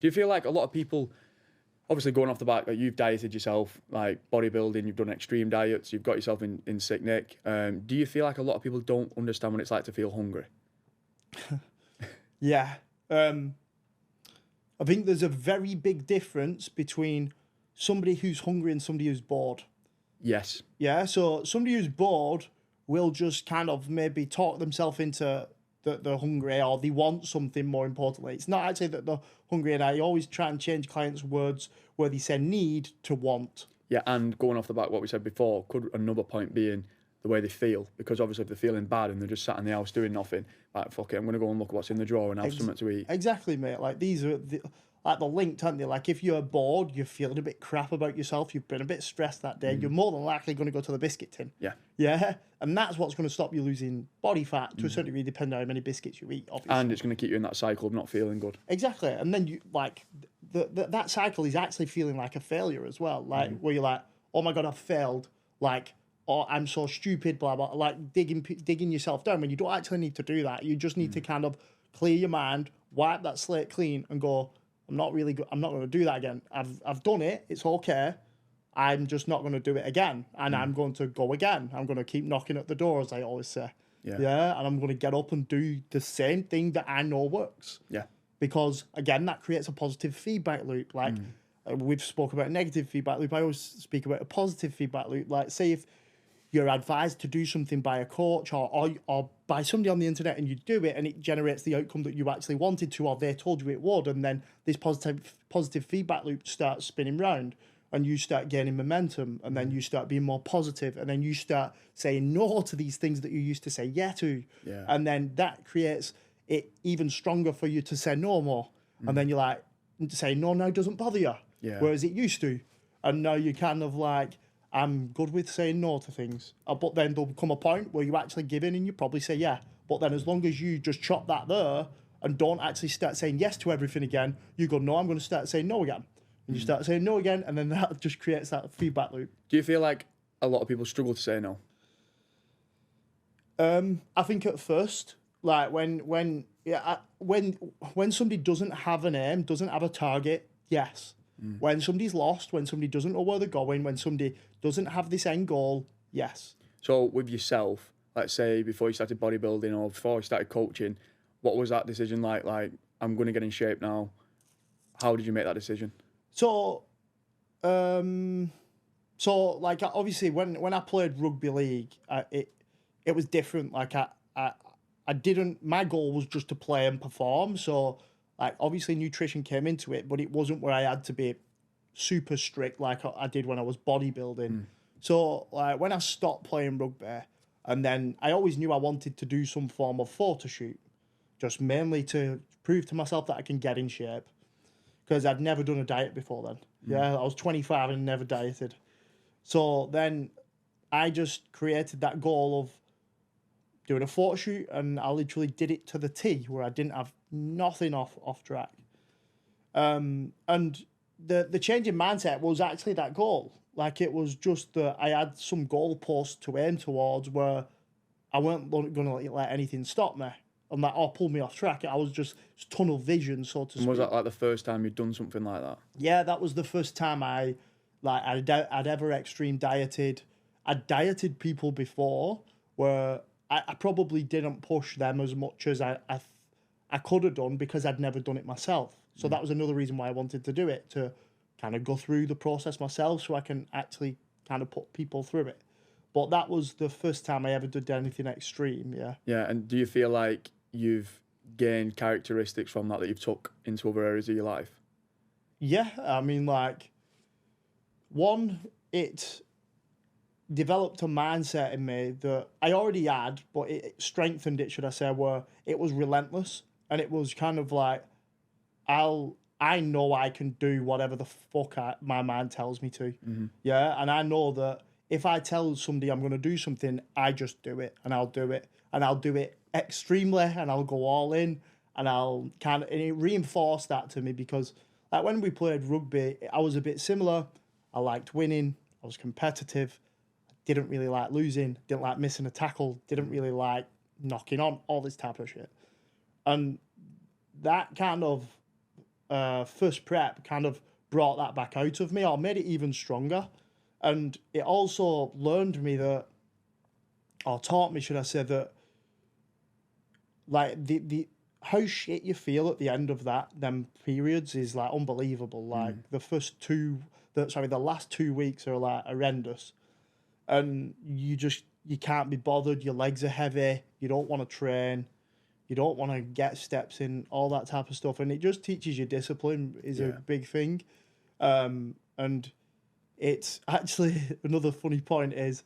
Do you feel like a lot of people, obviously going off the back, like you've dieted yourself, like bodybuilding, you've done extreme diets, you've got yourself in sick nick. Do you feel like a lot of people don't understand what it's like to feel hungry? Yeah. I think there's a very big difference between somebody who's hungry and somebody who's bored. Yes. Yeah, so somebody who's bored will just kind of maybe talk themselves into that they're hungry or they want something more importantly. It's not actually that they're hungry, and I always try and change clients' words where they say need to want. Yeah, and going off the back, what we said before, could another point being the way they feel? Because obviously if they're feeling bad and they're just sat in the house doing nothing, like, fuck it, I'm going to go and look what's in the drawer and have something to eat. Exactly, mate. Like, these are like the linked, aren't they? Like, if you're bored, you're feeling a bit crap about yourself, you've been a bit stressed that day, you're more than likely going to go to the biscuit tin. Yeah. Yeah. And that's what's going to stop you losing body fat to a certain degree, depending on how many biscuits you eat, obviously. And it's going to keep you in that cycle of not feeling good. Exactly. And then you, like, that cycle is actually feeling like a failure as well. Like, where you're like, oh my God, I've failed. Like, oh, I'm so stupid, blah, blah. Like, digging yourself down when you don't actually need to do that. You just need to kind of clear your mind, wipe that slate clean and go, I'm not really good. I'm not going to do that again. I've done it. It's okay. I'm just not going to do it again. And I'm going to go again. I'm going to keep knocking at the door, as I always say. Yeah. And I'm going to get up and do the same thing that I know works. Yeah. Because, again, that creates a positive feedback loop. Like, we've spoke about a negative feedback loop. I always speak about a positive feedback loop. Like, say if you're advised to do something by a coach or by somebody on the internet and you do it and it generates the outcome that you actually wanted to, or they told you it would, and then this positive feedback loop starts spinning round and you start gaining momentum, and then you start being more positive, and then you start saying no to these things that you used to say yeah to. Yeah. And then that creates it even stronger for you to say no more. And then you're like, saying no now doesn't bother you. Yeah. Whereas it used to. And now you're kind of like, I'm good with saying no to things. But then there'll come a point where you actually give in and you probably say yeah. But then as long as you just chop that there and don't actually start saying yes to everything again, you go, no, I'm going to start saying no again. And you start saying no again, and then that just creates that feedback loop. Do you feel like a lot of people struggle to say no? I think at first, like when somebody doesn't have an aim, doesn't have a target, yes. When somebody's lost, when somebody doesn't know where they're going, when somebody doesn't have this end goal, yes. So with yourself, let's say before you started bodybuilding or before you started coaching, what was that decision like? Like, I'm going to get in shape now. How did you make that decision? So like obviously when I played rugby league, it was different. Like I didn't. My goal was just to play and perform. So like obviously nutrition came into it, but it wasn't where I had to be super strict like I did when I was bodybuilding. So like when I stopped playing rugby, and then I always knew I wanted to do some form of photo shoot, just mainly to prove to myself that I can get in shape. Because I'd never done a diet before then. Yeah, I was 25 and never dieted. So then I just created that goal of doing a photo shoot, and I literally did it to the T, where I didn't have nothing off track. And the change in mindset was actually that goal. Like, it was just that I had some goalposts to aim towards where I weren't going to let anything stop me. And that pulled me off track. I was just tunnel vision, so to speak. And was that like the first time you'd done something like that? Yeah, that was the first time I'd ever extreme dieted. I'd dieted people before where I probably didn't push them as much as I could have done because I'd never done it myself. So that was another reason why I wanted to do it, to kind of go through the process myself so I can actually kind of put people through it. But that was the first time I ever did anything extreme, yeah. Yeah, and do you feel like you've gained characteristics from that you've took into other areas of your life? Yeah, I mean, like, one, it developed a mindset in me that I already had, but it strengthened it, should I say, where it was relentless. And it was kind of like, I know I can do whatever the fuck my mind tells me to. Yeah, and I know that if I tell somebody I'm going to do something, I just do it, and I'll do it, and I'll do it extremely, and I'll go all in, and and it reinforced that to me because, like, when we played rugby, I was a bit similar. I liked winning. I was competitive. I didn't really like losing. Didn't like missing a tackle. Didn't really like knocking on, all this type of shit. And that kind of first prep kind of brought that back out of me, or made it even stronger. And it also learned me that, or taught me, should I say, that like the how shit you feel at the end of them periods is like unbelievable. Like the last 2 weeks are like horrendous, and you can't be bothered. Your legs are heavy. You don't want to train. You don't want to get steps in, all that type of stuff, and it just teaches you discipline is a big thing. And it's actually another funny point is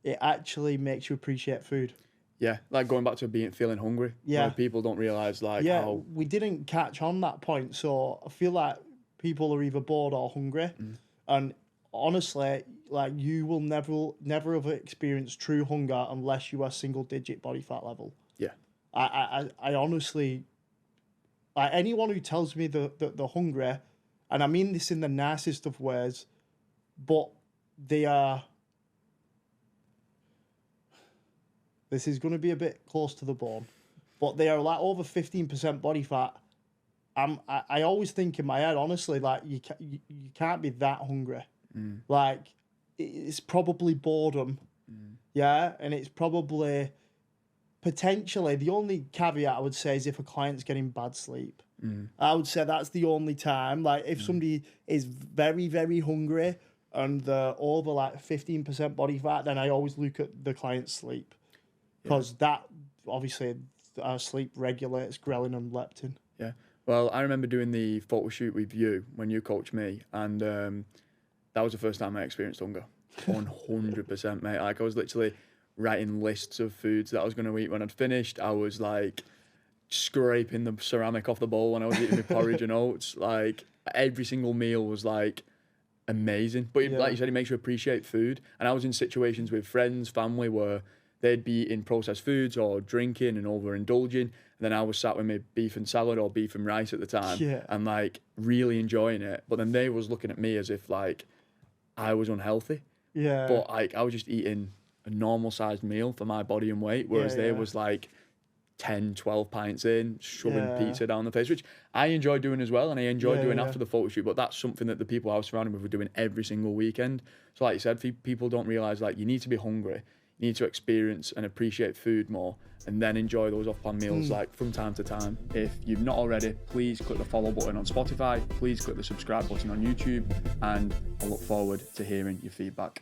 it actually makes you appreciate food. Yeah, like going back to feeling hungry. Yeah. Where people don't realise how... we didn't catch on that point, so I feel like people are either bored or hungry. And honestly, like you will never have experienced true hunger unless you are single-digit body fat level. Yeah. I honestly, like anyone who tells me that they're hungry, and I mean this in the nicest of ways, but they are... This is going to be a bit close to the bone, but they are like over 15% body fat. I always think in my head, honestly, like you can't be that hungry. Like it's probably boredom, yeah, and it's probably potentially the only caveat I would say is if a client's getting bad sleep. I would say that's the only time. Like if somebody is very, very hungry and they're over like 15% body fat, then I always look at the client's sleep. Because that, obviously, our sleep regulates ghrelin and leptin. Yeah. Well, I remember doing the photo shoot with you when you coached me, and that was the first time I experienced hunger. 100%, mate. Like, I was literally writing lists of foods that I was going to eat when I'd finished. I was, like, scraping the ceramic off the bowl when I was eating my porridge and oats. Like, every single meal was, like, amazing. But, like you said, it makes you appreciate food. And I was in situations with friends, family, where... they'd be eating processed foods or drinking and overindulging. And then I was sat with my beef and salad or beef and rice at the time and like really enjoying it. But then they was looking at me as if like I was unhealthy. Yeah. But like I was just eating a normal sized meal for my body and weight. Whereas they was like 10, 12 pints in, shoving pizza down the face, which I enjoy doing as well. And I enjoy doing after the photo shoot. But that's something that the people I was surrounded with were doing every single weekend. So like you said, people don't realise like you need to be hungry. You need to experience and appreciate food more and then enjoy those off-plan meals like from time to time. If you've not already, please click the follow button on Spotify. Please click the subscribe button on YouTube, and I look forward to hearing your feedback.